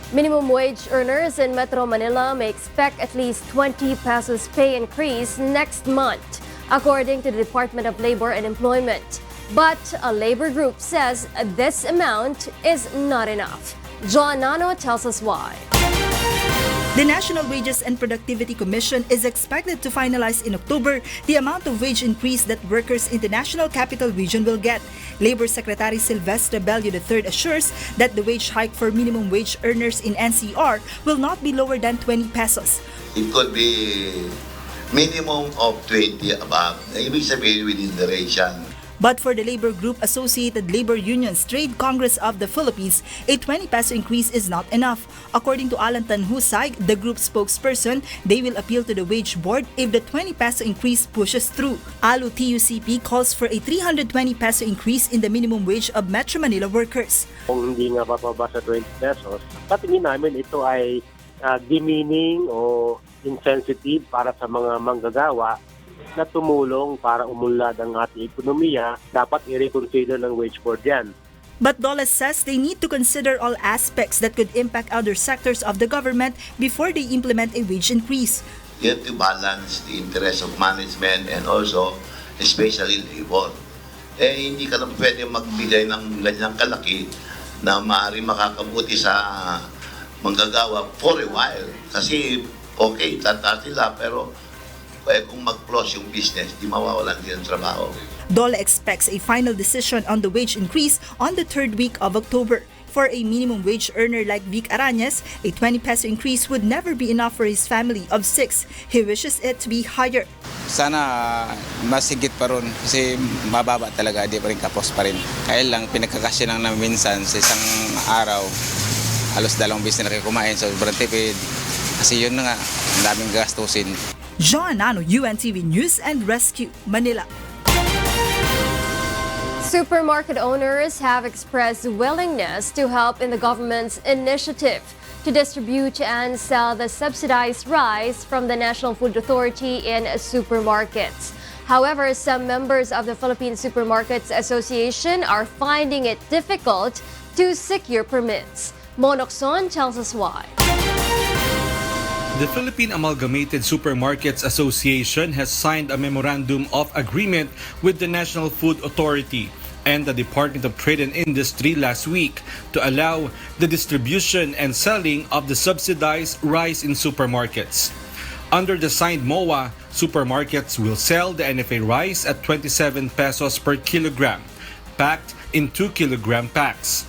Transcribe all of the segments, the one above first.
Minimum wage earners in Metro Manila may expect at least 20 pesos pay increase next month, according to the Department of Labor and Employment. But a labor group says this amount is not enough. John Nano tells us why. The National Wages and Productivity Commission is expected to finalize in October the amount of wage increase that workers in the National Capital Region will get. Labor Secretary Silvestre Bello III assures that the wage hike for minimum wage earners in NCR will not be lower than 20 pesos. It could be minimum of 20 above. Ibig sabihin within the range yan. But for the labor group Associated Labor Unions Trade Congress of the Philippines, a 20 peso increase is not enough. According to Alan Tanhusay, the group spokesperson, they will appeal to the wage board if the 20 peso increase pushes through. ALU TUCP calls for a 320 peso increase in the minimum wage of Metro Manila workers. Kung hindi nga bababa sa 20 pesos, sa tingin namin ito ay demeaning o insensitive para sa mga manggagawa na tumulong para umunlad ang ating ekonomiya. Dapat i-reconsider ng wage board yan. But DOLE says they need to consider all aspects that could impact other sectors of the government before they implement a wage increase. You have to balance the interest of management and also especially labor. Hindi ka lang pwede magbigay ng ganyang kalaki na maaari makakabuti sa manggagawa for a while. Kasi okay, tataas sila pero kung mag-close yung business, di mawawalan din ang trabaho. DOLE expects a final decision on the wage increase on the third week of October. For a minimum wage earner like Vic Arañez, a 20 peso increase would never be enough for his family of 6. He wishes it to be higher. Sana mas higit pa ron kasi mababa talaga, di pa rin kapos pa rin. Kaya lang pinagkakasya lang namin minsan sa isang araw, halos 2 beses na kumain, so sobrang tipid. Kasi yun na nga, ang daming gastusin. John Nano, UNTV News and Rescue, Manila. Supermarket owners have expressed willingness to help in the government's initiative to distribute and sell the subsidized rice from the National Food Authority in supermarkets. However, some members of the Philippine Supermarkets Association are finding it difficult to secure permits. Monokson tells us why. The Philippine Amalgamated Supermarkets Association has signed a memorandum of agreement with the National Food Authority and the Department of Trade and Industry last week to allow the distribution and selling of the subsidized rice in supermarkets. Under the signed MOA, supermarkets will sell the NFA rice at 27 pesos per kilogram, packed in 2 kilogram packs.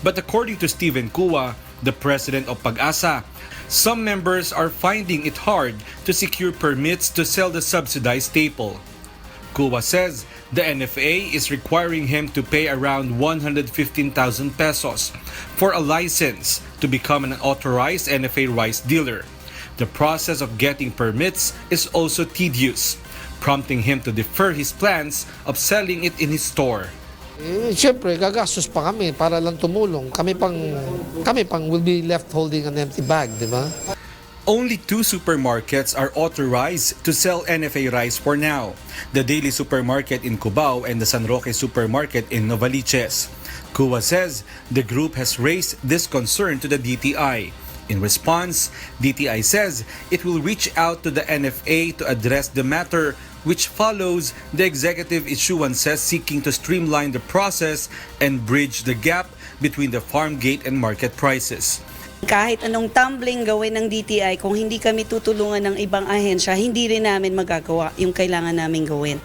But according to Stephen Kua, the president of Pag-asa, some members are finding it hard to secure permits to sell the subsidized staple. Kua says the NFA is requiring him to pay around 115,000 pesos for a license to become an authorized NFA rice dealer. The process of getting permits is also tedious, prompting him to defer his plans of selling it in his store. Siyempre, gagastos pa kami para lang tumulong. Kami pang will be left holding an empty bag, di ba? Only 2 supermarkets are authorized to sell NFA rice for now, the Daily Supermarket in Cubao and the San Roque Supermarket in Novaliches. Kua says the group has raised this concern to the DTI. In response, DTI says it will reach out to the NFA to address the matter, which follows the executive issuances seeking to streamline the process and bridge the gap between the farm gate and market prices. Kahit anong tumbling gawin ng DTI, kung hindi kami tutulungan ng ibang ahensya, hindi rin namin magagawa yung kailangan namin gawin.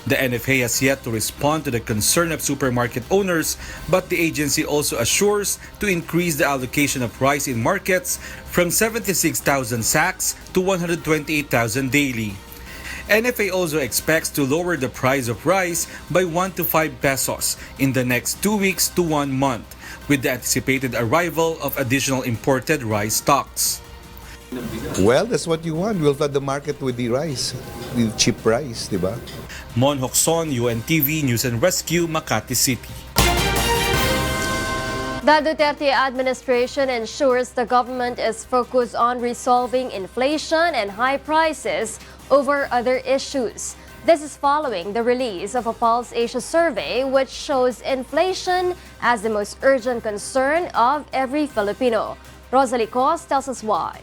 The NFA has yet to respond to the concern of supermarket owners, but the agency also assures to increase the allocation of rice in markets from 76,000 sacks to 128,000 daily. NFA also expects to lower the price of rice by 1 to 5 pesos in the next 2 weeks to 1 month, with the anticipated arrival of additional imported rice stocks. Well, that's what you want. We'll flood the market with the rice, the cheap rice, di ba? Mon Hokson, UNTV News and Rescue, Makati City. The Duterte administration ensures the government is focused on resolving inflation and high prices over other issues. This is following the release of a Pulse Asia survey which shows inflation as the most urgent concern of every Filipino. Rosalie Cos tells us why.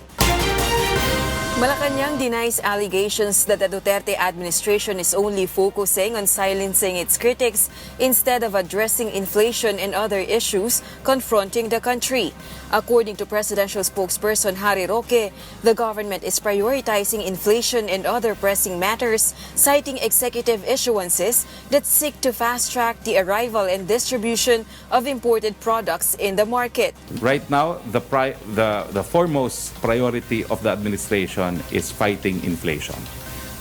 Malacanang denies allegations that the Duterte administration is only focusing on silencing its critics instead of addressing inflation and other issues confronting the country. According to presidential spokesperson Harry Roque, the government is prioritizing inflation and other pressing matters, citing executive issuances that seek to fast-track the arrival and distribution of imported products in the market. Right now, the foremost priority of the administration is fighting inflation.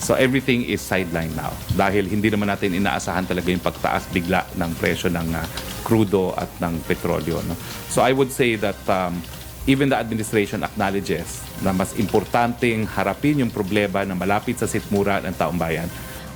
So everything is sidelined now dahil hindi naman natin inaasahan talaga yung pagtaas bigla ng presyo ng crudo at ng petrolyo. No? So I would say that even the administration acknowledges na mas importanteng harapin yung problema na malapit sa sikmura ng taong bayan.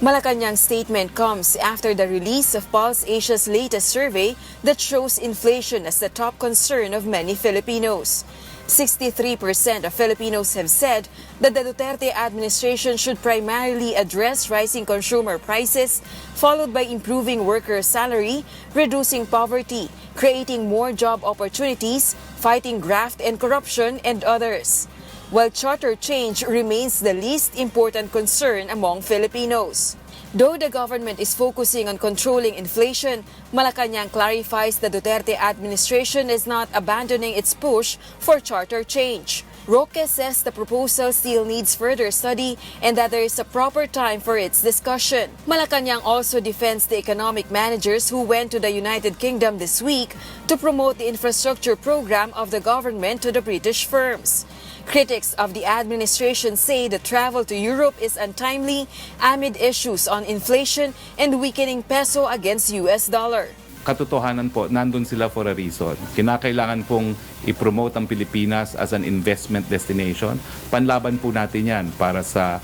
Malacanang's statement comes after the release of Pulse Asia's latest survey that shows inflation as the top concern of many Filipinos. 63% of Filipinos have said that the Duterte administration should primarily address rising consumer prices, followed by improving worker salary, reducing poverty, creating more job opportunities, fighting graft and corruption, and others. While charter change remains the least important concern among Filipinos. Though the government is focusing on controlling inflation, Malacanang clarifies the Duterte administration is not abandoning its push for charter change. Roque says the proposal still needs further study and that there is a proper time for its discussion. Malacanang also defends the economic managers who went to the United Kingdom this week to promote the infrastructure program of the government to the British firms. Critics of the administration say the travel to Europe is untimely amid issues on inflation and weakening peso against US dollar. Katotohanan po, nandun sila for a reason. Kinakailangan pong i-promote ang Pilipinas as an investment destination. Panlaban po natin yan para sa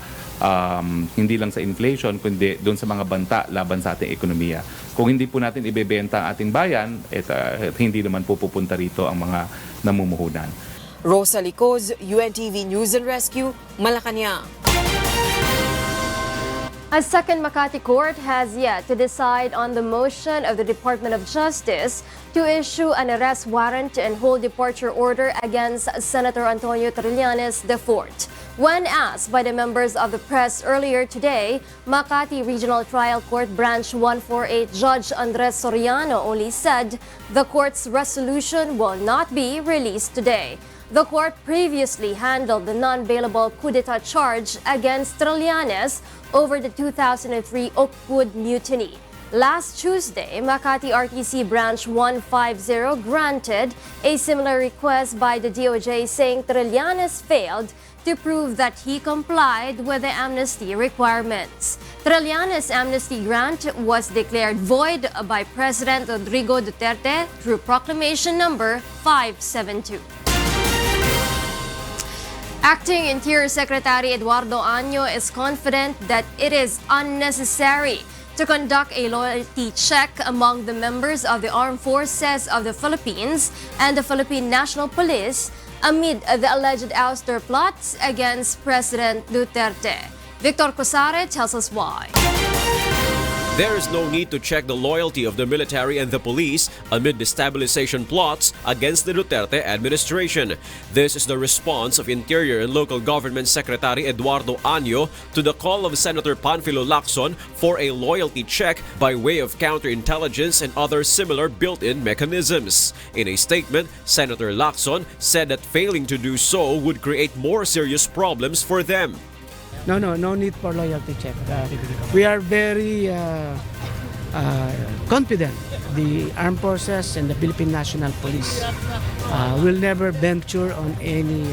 hindi lang sa inflation, kundi doon sa mga banta laban sa ating ekonomiya. Kung hindi po natin ibebenta ang ating bayan, hindi naman po pupunta rito ang mga namumuhunan. Rosalie Cos, UNTV News and Rescue, Malacanang. A second Makati court has yet to decide on the motion of the Department of Justice to issue an arrest warrant and hold departure order against Senator Antonio Trillanes IV. When asked by the members of the press earlier today, Makati Regional Trial Court Branch 148 Judge Andres Soriano only said the court's resolution will not be released today. The court previously handled the non-bailable coup d'etat charge against Trillanes over the 2003 Oakwood mutiny. Last Tuesday, Makati RTC Branch 150 granted a similar request by the DOJ, saying Trillanes failed to prove that he complied with the amnesty requirements. Trillanes' amnesty grant was declared void by President Rodrigo Duterte through Proclamation Number 572. Acting Interior Secretary Eduardo Año is confident that it is unnecessary to conduct a loyalty check among the members of the Armed Forces of the Philippines and the Philippine National Police amid the alleged ouster plots against President Duterte. Victor Cosare tells us why. There is no need to check the loyalty of the military and the police amid destabilization plots against the Duterte administration. This is the response of Interior and Local Government Secretary Eduardo Año to the call of Senator Panfilo Lacson for a loyalty check by way of counterintelligence and other similar built-in mechanisms. In a statement, Senator Lacson said that failing to do so would create more serious problems for them. No need for loyalty check. We are very confident the armed forces and the Philippine National Police will never venture on any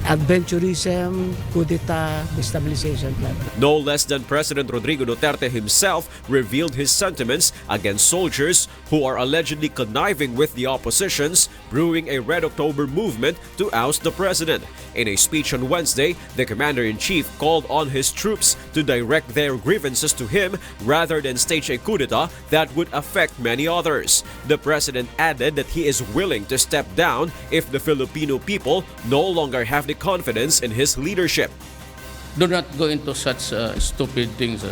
adventurism, coup d'etat, destabilization plan. No less than President Rodrigo Duterte himself revealed his sentiments against soldiers who are allegedly conniving with the oppositions, brewing a Red October movement to oust the president. In a speech on Wednesday, the commander-in-chief called on his troops to direct their grievances to him rather than stage a coup d'etat that would affect many others. The president added that he is willing to step down if the Filipino people no longer have the confidence in his leadership. Do not go into such stupid things,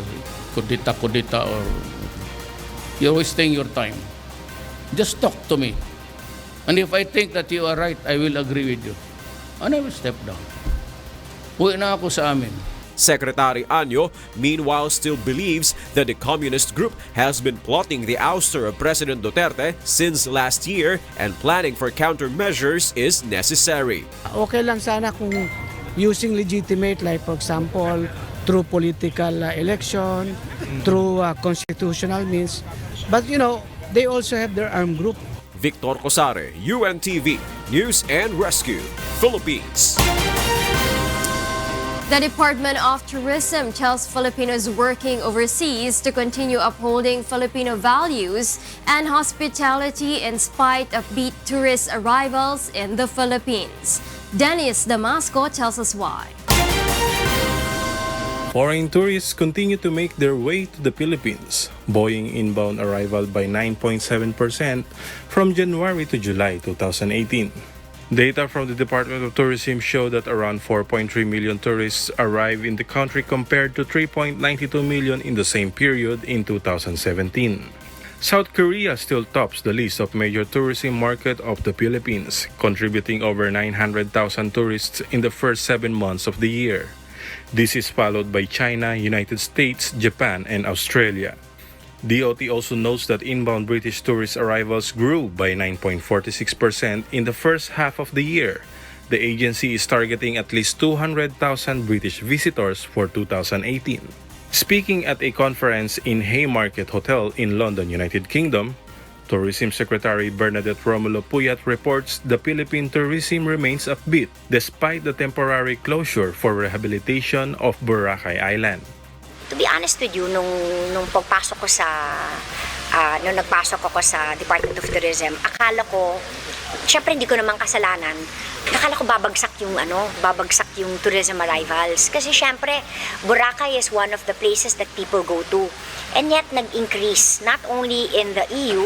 kudita, or you're wasting your time. Just talk to me. And if I think that you are right, I will agree with you. And I will step down. Uwi na ako sa amin. Secretary Anyo, meanwhile, still believes that the communist group has been plotting the ouster of President Duterte since last year and planning for countermeasures is necessary. Okay lang sana kung using legitimate, like for example, through political election, through constitutional means. But you know, they also have their armed group. Victor Cosare, UNTV, News and Rescue, Philippines. The Department of Tourism tells Filipinos working overseas to continue upholding Filipino values and hospitality in spite of beat tourist arrivals in the Philippines. Dennis Damasco tells us why. Foreign tourists continue to make their way to the Philippines, buoying inbound arrival by 9.7% from January to July 2018. Data from the Department of Tourism show that around 4.3 million tourists arrived in the country compared to 3.92 million in the same period in 2017. South Korea still tops the list of major tourism market of the Philippines, contributing over 900,000 tourists in the first 7 months of the year. This is followed by China, United States, Japan, and Australia. DOT also notes that inbound British tourist arrivals grew by 9.46% in the first half of the year. The agency is targeting at least 200,000 British visitors for 2018. Speaking at a conference in Haymarket Hotel in London, United Kingdom, Tourism Secretary Bernadette Romulo Puyat reports the Philippine tourism remains upbeat despite the temporary closure for rehabilitation of Boracay Island. To be honest with you, nung pagpasok ko sa nung nagpasok ako sa Department of Tourism, akala ko, syempre hindi ko naman kasalanan. Akala ko babagsak yung tourism arrivals kasi syempre Boracay is one of the places that people go to. And yet nag-increase not only in the EU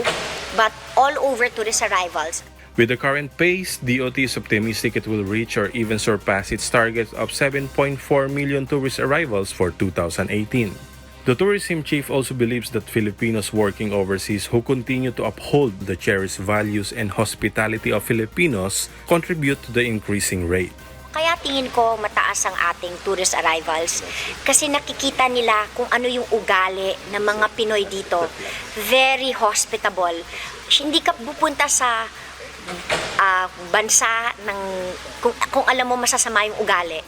but all over tourist arrivals. With the current pace, DOT is optimistic it will reach or even surpass its target of 7.4 million tourist arrivals for 2018. The tourism chief also believes that Filipinos working overseas who continue to uphold the cherished values and hospitality of Filipinos contribute to the increasing rate. Kaya tingin ko mataas ang ating tourist arrivals kasi nakikita nila kung ano yung ugali ng mga Pinoy dito. Very hospitable. Hindi ka pupunta sa bansa ng kung alam mo masasama yung ugali.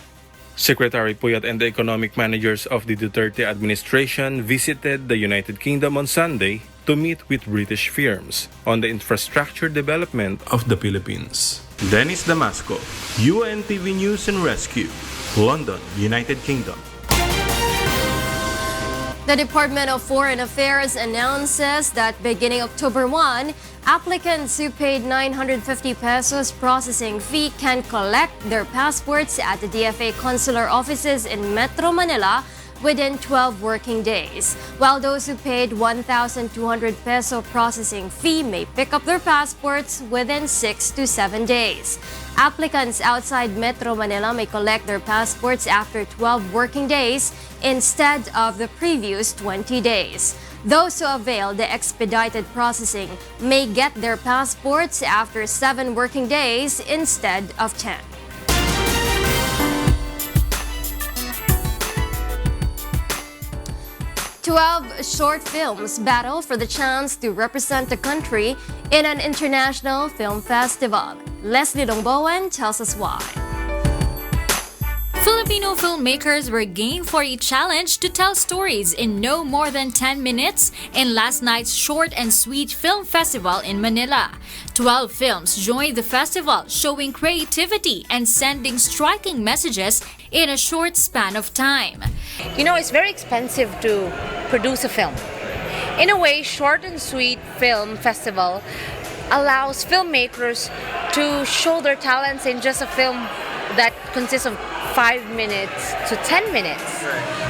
Secretary Puyat and the economic managers of the Duterte administration visited the United Kingdom on Sunday to meet with British firms on the infrastructure development of the Philippines. Dennis Damasco, UNTV News and Rescue, London, United Kingdom. The Department of Foreign Affairs announces that beginning October 1, applicants who paid 950 pesos processing fee can collect their passports at the DFA consular offices in Metro Manila within 12 working days, while those who paid 1,200 peso processing fee may pick up their passports within 6 to 7 days. Applicants outside Metro Manila may collect their passports after 12 working days instead of the previous 20 days. Those who avail the expedited processing may get their passports after 7 working days instead of 10. Twelve short films battle for the chance to represent the country in an international film festival. Leslie Longbowen tells us why. Filipino filmmakers were game for a challenge to tell stories in no more than 10 minutes in last night's Short and Sweet Film Festival in Manila. 12 films joined the festival, showing creativity and sending striking messages in a short span of time. You know, it's very expensive to produce a film. In a way, Short and Sweet Film Festival allows filmmakers to show their talents in just a film that consists of 5 minutes to 10 minutes.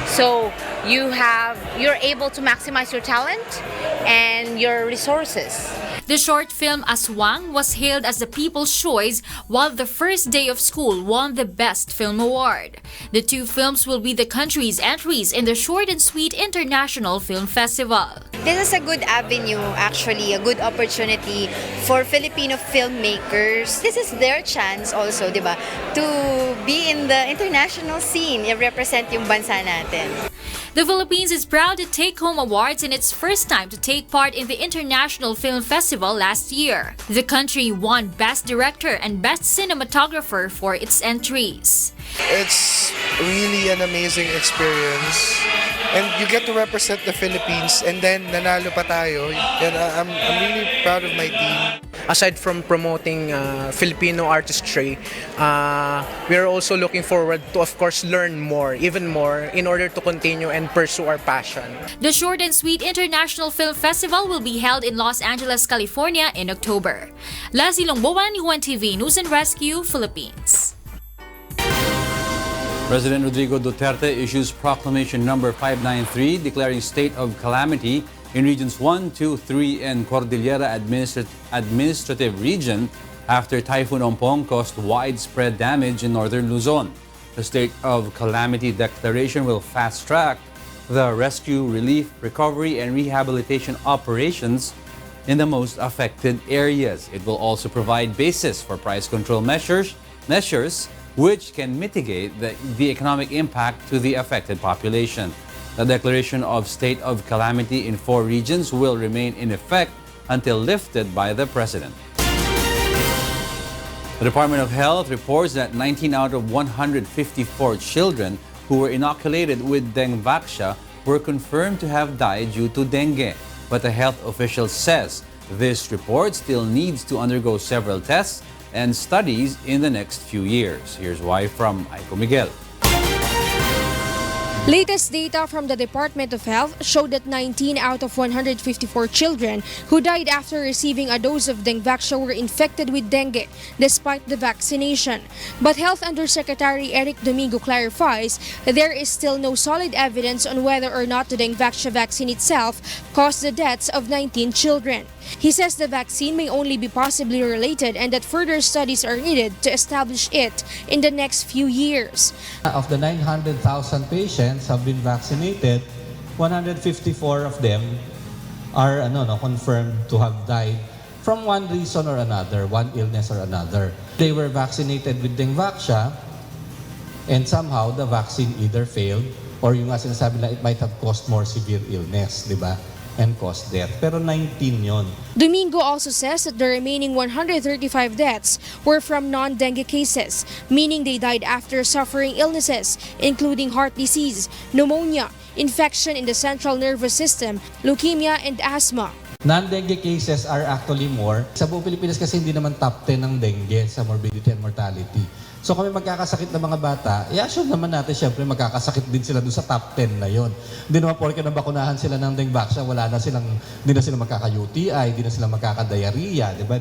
So you're able to maximize your talent and your resources. The short film Aswang was hailed as the people's choice, while The First Day of School won the Best Film Award. The two films will be the country's entries in the Short and Sweet International Film Festival. This is a good avenue, actually, a good opportunity for Filipino filmmakers. This is their chance also, di ba, to be in the international scene, i-represent yung bansa natin. The Philippines is proud to take home awards in its first time to take part in the International Film Festival last year. The country won Best Director and Best Cinematographer for its entries. It's really an amazing experience. And you get to represent the Philippines, and then nanalo pa tayo. And I'm really proud of my team. Aside from promoting Filipino artistry, we are also looking forward to, of course, learn more, even more, in order to continue and pursue our passion. The Short and Sweet International Film Festival will be held in Los Angeles, California in October. Leslie Longboan, UNTV News and Rescue, Philippines. President Rodrigo Duterte issues Proclamation number 593 declaring state of calamity in regions 1, 2, 3 and Cordillera Administrative Region after Typhoon Ompong caused widespread damage in northern Luzon. The state of calamity declaration will fast-track the rescue, relief, recovery and rehabilitation operations in the most affected areas. It will also provide basis for price control measures which can mitigate the economic impact to the affected population. The declaration of state of calamity in 4 regions will remain in effect until lifted by the President. The Department of Health reports that 19 out of 154 children who were inoculated with dengue were confirmed to have died due to dengue. But the health official says this report still needs to undergo several tests and studies in the next few years. Here's why from Aiko Miguel. Latest data from the Department of Health showed that 19 out of 154 children who died after receiving a dose of dengue were infected with dengue despite the vaccination. But Health Undersecretary Eric Domingo clarifies there is still no solid evidence on whether or not the dengue vaccine itself caused the deaths of 19 children. He says the vaccine may only be possibly related and that further studies are needed to establish it in the next few years. Of the 900,000 patients have been vaccinated, 154 of them are confirmed to have died from one reason or another, one illness or another. They were vaccinated with dengue and somehow the vaccine either failed or yung nga sinasabi na it might have caused more severe illness, di ba? And caused death. Pero 19 yon. Domingo also says that the remaining 135 deaths were from non-dengue cases, meaning they died after suffering illnesses, including heart disease, pneumonia, infection in the central nervous system, leukemia, and asthma. Non-dengue cases are actually more. Sa buong Pilipinas kasi hindi naman top 10 ng dengue sa morbidity and mortality. So kami magkakasakit ng mga bata, i-assume naman natin siyempre magkakasakit din sila doon sa top 10 na yon. Hindi naman porke nabakunahan sila ng dengue vaccine, hindi na sila magkaka-UTI, hindi na sila magkaka-diarrhea, di ba?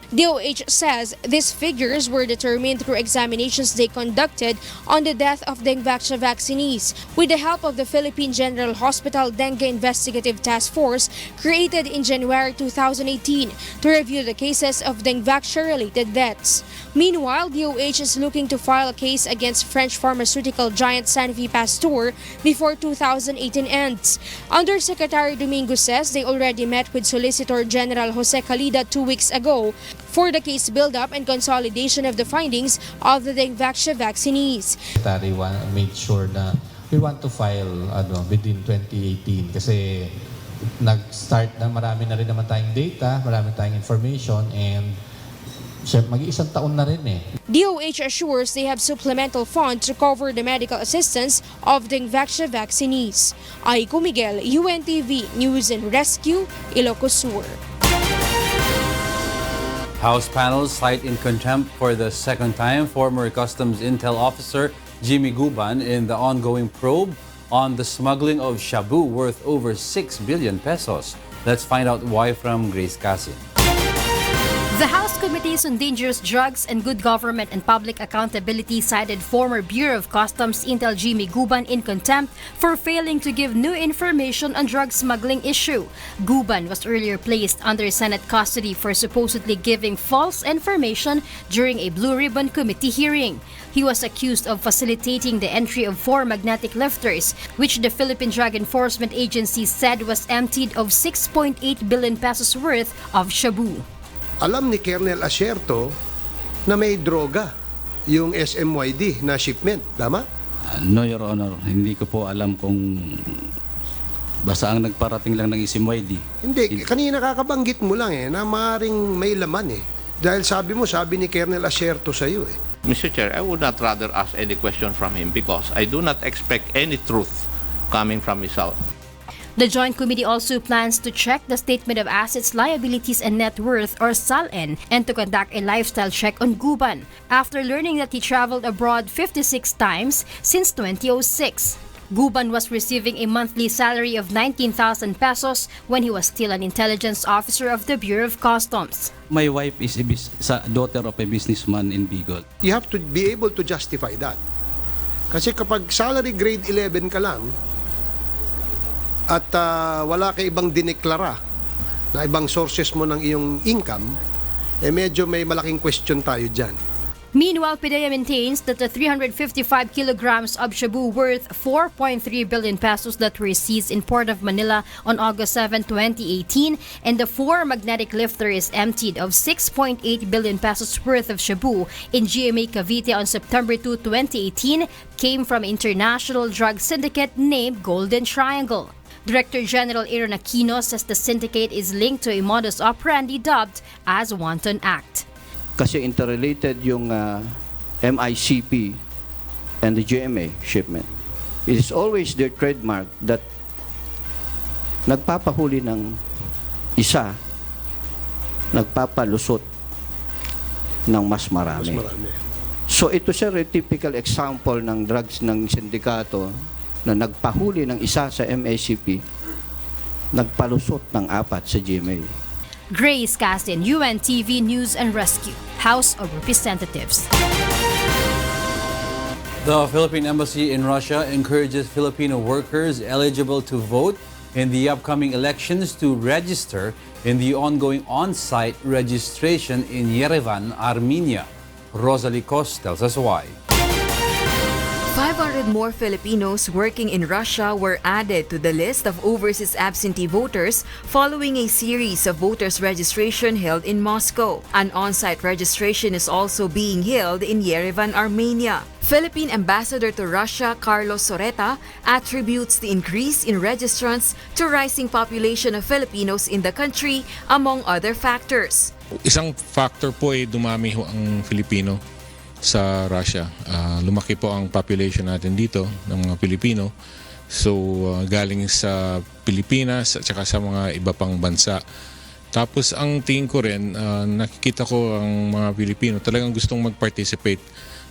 DOH says these figures were determined through examinations they conducted on the death of dengue vaccinees with the help of the Philippine General Hospital Dengue Investigative Task Force created in January 2018 to review the cases of dengue related deaths. Meanwhile, DOH is looking to file a case against French pharmaceutical giant Sanofi Pasteur before 2018 ends. Undersecretary Domingo says they already met with Solicitor General Jose Calida 2 weeks ago for the case build-up and consolidation of the findings of the dengue vaccinees. Secretary made sure na we want to file within 2018 kasi nag-start na marami na rin naman tayong data, marami tayong information and mag-iisang taon na rin eh. DOH assures they have supplemental funds to cover the medical assistance of dengue vaccinees. Aiko Miguel, UNTV News and Rescue, Ilocos Sur. House panels cite in contempt for the second time former Customs Intel officer Jimmy Guban in the ongoing probe on the smuggling of shabu worth over 6 billion pesos. Let's find out why from Grace Casin. The House Committees on Dangerous Drugs and Good Government and Public Accountability cited former Bureau of Customs Intel Jimmy Guban in contempt for failing to give new information on drug smuggling issue. Guban was earlier placed under Senate custody for supposedly giving false information during a Blue Ribbon Committee hearing. He was accused of facilitating the entry of 4 magnetic lifters, which the Philippine Drug Enforcement Agency said was emptied of 6.8 billion pesos worth of shabu. Alam ni Colonel Asierto na may droga yung SMYD na shipment, tama? No, Your Honor. Hindi ko po alam kung basta ang nagparating lang ng SMYD. Hindi, kanina kakabanggit mo lang na maaaring may laman Dahil sabi ni Colonel Asierto sa iyo Mr. Chair, I would not rather ask any question from him because I do not expect any truth coming from his mouth. The Joint Committee also plans to check the Statement of Assets, Liabilities, and Net Worth or SALN and to conduct a lifestyle check on Guban after learning that he traveled abroad 56 times since 2006. Guban was receiving a monthly salary of 19,000 pesos when he was still an intelligence officer of the Bureau of Customs. My wife is a daughter of a businessman in Bicol. You have to be able to justify that. Kasi kapag salary grade 11 ka lang, at wala ka ibang dineklara na ibang sources mo ng iyong income, medyo may malaking question tayo dyan. Meanwhile, PDEA maintains that the 355 kilograms of shabu worth 4.3 billion pesos that were seized in Port of Manila on August 7, 2018, and the 4 magnetic lifters emptied of 6.8 billion pesos worth of shabu in GMA Cavite on September 2, 2018, came from international drug syndicate named Golden Triangle. Director General Aaron Aquino says the syndicate is linked to a modus operandi dubbed as Wanton Act. Kasi interrelated yung MICP and the GMA shipment. It is always their trademark that nagpapahuli ng isa, nagpapalusot ng mas marami. So ito siya typical example ng drugs ng sindikato na nagpahuli ng isa sa MACP, nagpalusot ng 4 sa GMA. Grace Castin, UNTV News and Rescue, House of Representatives. The Philippine Embassy in Russia encourages Filipino workers eligible to vote in the upcoming elections to register in the ongoing on-site registration in Yerevan, Armenia. Rosalie Cos tells us why. 500 more Filipinos working in Russia were added to the list of overseas absentee voters following a series of voters' registration held in Moscow. An on-site registration is also being held in Yerevan, Armenia. Philippine Ambassador to Russia, Carlos Soreta, attributes the increase in registrants to rising population of Filipinos in the country, among other factors. Isang factor po ay dumami ho ang Filipino sa Russia. Lumaki po ang population natin dito ng mga Pilipino. So galing sa Pilipinas at saka sa mga iba pang bansa. Tapos ang tingin ko rin, nakikita ko ang mga Pilipino talagang gustong mag-participate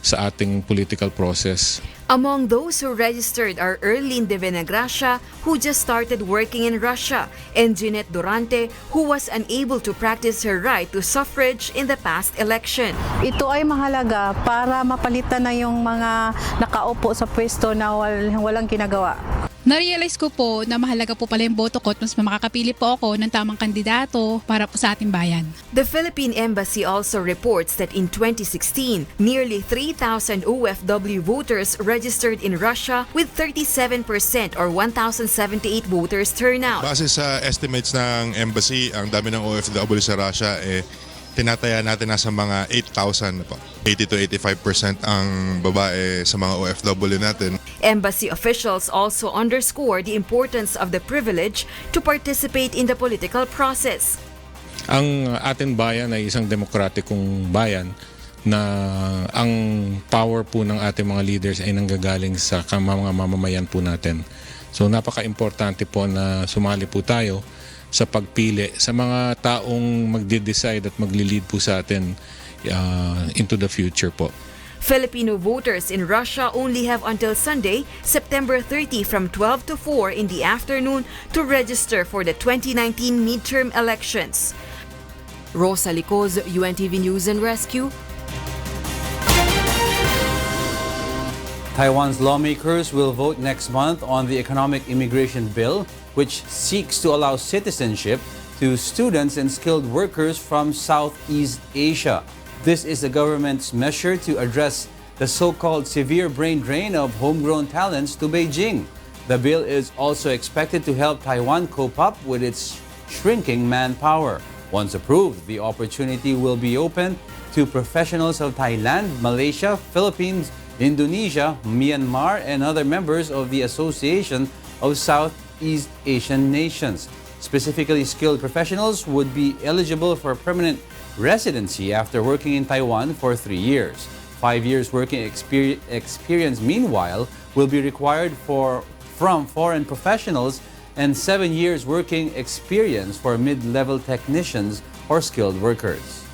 sa ating political process. Among those who registered are Erlyn de Venegracia, who just started working in Russia, and Jeanette Durante, who was unable to practice her right to suffrage in the past election. Ito ay mahalaga para mapalitan na yung mga nakaupo sa pwesto na walang ginagawa. Na-realize ko po na mahalaga po pala yung boto ko at mas makakapili po ako ng tamang kandidato para po sa ating bayan. The Philippine Embassy also reports that in 2016, nearly 3,000 OFW voters registered in Russia with 37% or 1,078 voters turnout. Base sa estimates ng Embassy, ang dami ng OFW sa Russia tinataya natin nasa mga 8,000 na po. 80 to 85% ang babae sa mga OFW natin. Embassy officials also underscore the importance of the privilege to participate in the political process. Ang ating bayan ay isang demokratikong bayan na ang power po ng ating mga leaders ay nanggagaling sa mga mamamayan po natin. So napaka-importante po na sumali po tayo sa pagpili sa mga taong magde-decide at magli-lead po sa atin into the future po. Filipino voters in Russia only have until Sunday, September 30 from 12 to 4 in the afternoon to register for the 2019 midterm elections. Rosa Licoz, UNTV News and Rescue. Taiwan's lawmakers will vote next month on the economic immigration bill, which seeks to allow citizenship to students and skilled workers from Southeast Asia. This is the government's measure to address the so-called severe brain drain of homegrown talents to Beijing. The bill is also expected to help Taiwan cope up with its shrinking manpower. Once approved, the opportunity will be open to professionals of Thailand, Malaysia, Philippines, Indonesia, Myanmar, and other members of the Association of Southeast Asian Nations. Specifically skilled professionals would be eligible for permanent residency after working in Taiwan for 3 years. 5 years working experience, meanwhile, will be required from foreign professionals and 7 years working experience for mid-level technicians or skilled workers.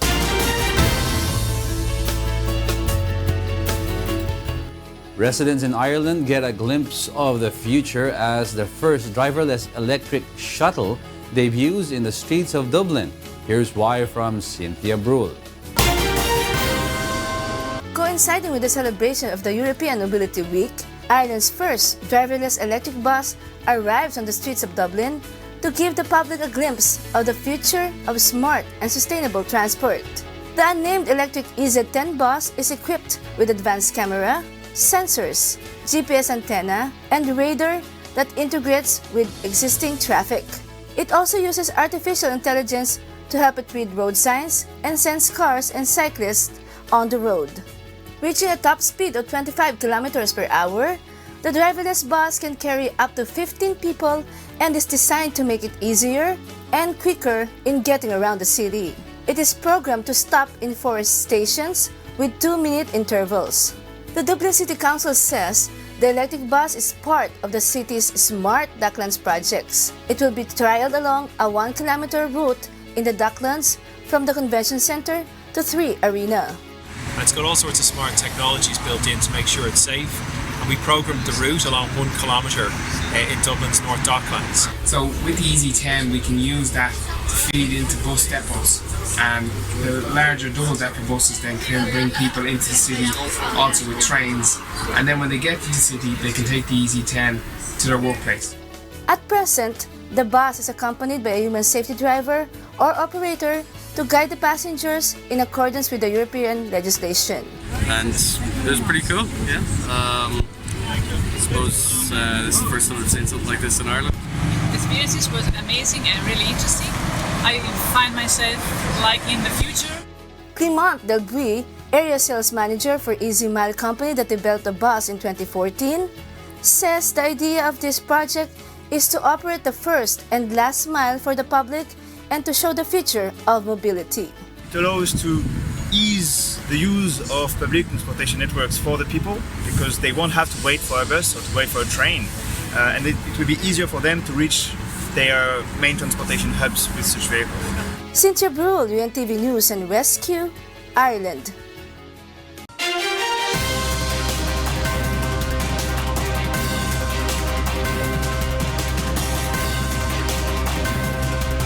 Residents in Ireland get a glimpse of the future as the first driverless electric shuttle debuts in the streets of Dublin. Here's why from Cynthia Brule. Coinciding with the celebration of the European Mobility Week, Ireland's first driverless electric bus arrives on the streets of Dublin to give the public a glimpse of the future of smart and sustainable transport. The unnamed electric EZ10 bus is equipped with advanced camera, sensors, GPS antenna, and radar that integrates with existing traffic. It also uses artificial intelligence to help it read road signs and sense cars and cyclists on the road. Reaching a top speed of 25 kilometers per hour, the driverless bus can carry up to 15 people and is designed to make it easier and quicker in getting around the city. It is programmed to stop in 4 stations with 2-minute intervals. The Dublin City Council says the electric bus is part of the city's Smart Docklands projects. It will be trialed along a 1-kilometer route in the Docklands from the Convention Center to 3 Arena. And it's got all sorts of smart technologies built in to make sure it's safe. And we programmed the route along 1 kilometre in Dublin's North Docklands. So with the EZ10 we can use that to feed into bus depots, and the larger double-decker buses then can bring people into the city also with trains, and then when they get to the city they can take the EZ10 to their workplace. At present, the bus is accompanied by a human safety driver or operator to guide the passengers in accordance with the European legislation. And it was pretty cool, yeah. I suppose this is the first time I've seen something like this in Ireland. The experience was amazing and really interesting. I find myself liking the future. Clement Delguy, area sales manager for Easy Mile company that developed the bus in 2014, says the idea of this project is to operate the first and last mile for the public and to show the future of mobility. It allows to ease the use of public transportation networks for the people because they won't have to wait for a bus or to wait for a train, and it will be easier for them to reach their main transportation hubs with such vehicles. Cynthia Brule, UNTV News and Rescue, Ireland.